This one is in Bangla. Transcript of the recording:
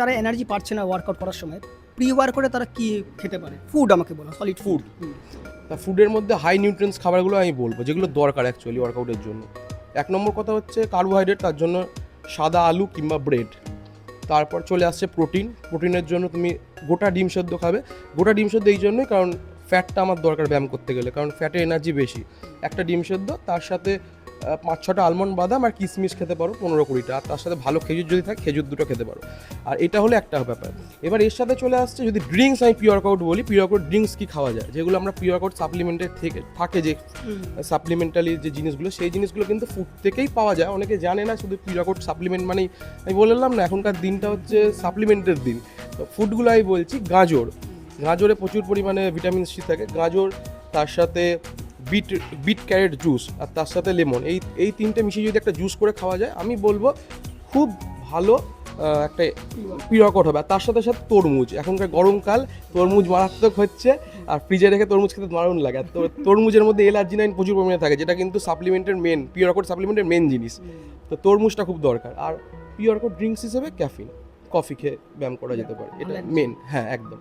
তারা এনার্জি পাচ্ছে না ওয়ার্কআউট করার সময়, প্রি ওয়ার্কআউটে তারা কি খেতে পারে? ফুড আমাকে বলো, সলিড ফুড। তা ফুডের মধ্যে হাই নিউট্রিয়েন্টস খাবারগুলো আমি বলবো, যেগুলো দরকার অ্যাকচুয়ালি ওয়ার্কআউটের জন্য। 1 নম্বর কথা হচ্ছে কার্বোহাইড্রেট, তার জন্য সাদা আলু কিংবা ব্রেড। তারপর চলে আসছে প্রোটিনের জন্য তুমি গোটা ডিম সেদ্ধ খাবে। গোটা ডিম সেদ্ধ এই জন্যই কারণ ফ্যাটটা আমার দরকার ব্যায়াম করতে গেলে, কারণ ফ্যাটে এনার্জি বেশি। একটা ডিম সেদ্ধ, তার সাথে 5-6টা আলমন্ড বাদাম আর কিশমিশ খেতে পারো 15-20টা, আর তার সাথে ভালো খেজুর যদি থাকে খেজুর 2টো খেতে পারো। আর এটা হলো একটা ব্যাপার। এবার এর সাথে চলে আসছে যদি ড্রিঙ্কস, আমি প্রি ওয়ার্কআউট বলি, প্রি ওয়ার্কআউট ড্রিঙ্কস কী খাওয়া যায়, যেগুলো আমরা প্রি ওয়ার্কআউট সাপ্লিমেন্টের থেকে থাকে, যে সাপ্লিমেন্টারি যে জিনিসগুলো, সেই জিনিসগুলো কিন্তু ফুড থেকেই পাওয়া যায়। অনেকে জানে না, শুধু প্রি ওয়ার্কআউট সাপ্লিমেন্ট মানেই, আমি বললাম না এখনকার দিনটা হচ্ছে সাপ্লিমেন্টের দিন। তো ফুডগুলো আমি বলছি, গাজরে প্রচুর পরিমাণে ভিটামিন সি থাকে, গাজর, তার সাথে বিট ক্যারেট জুস, আর তার সাথে লেমন, এই তিনটে মিশিয়ে যদি একটা জুস করে খাওয়া যায়, আমি বলবো খুব ভালো একটা প্রি ওয়ার্কআউট হবে। আর তার সাথে সাথে তরমুজ, এখনকার গরমকাল, তরমুজ মারাত্মক হচ্ছে, আর ফ্রিজে রেখে তরমুজ খেতে দারুণ লাগে। আর তরমুজের মধ্যে এলার্জিনাইন প্রচুর পরিমাণে থাকে, যেটা কিন্তু সাপ্লিমেন্টের প্রি ওয়ার্কআউট সাপ্লিমেন্টের মেন জিনিস। তো তরমুজটা খুব দরকার। আর প্রি ওয়ার্কআউট ড্রিঙ্কস হিসেবে কফি খেয়ে ব্যায়াম করা যেতে পারে, এটা মেন। হ্যাঁ, একদম।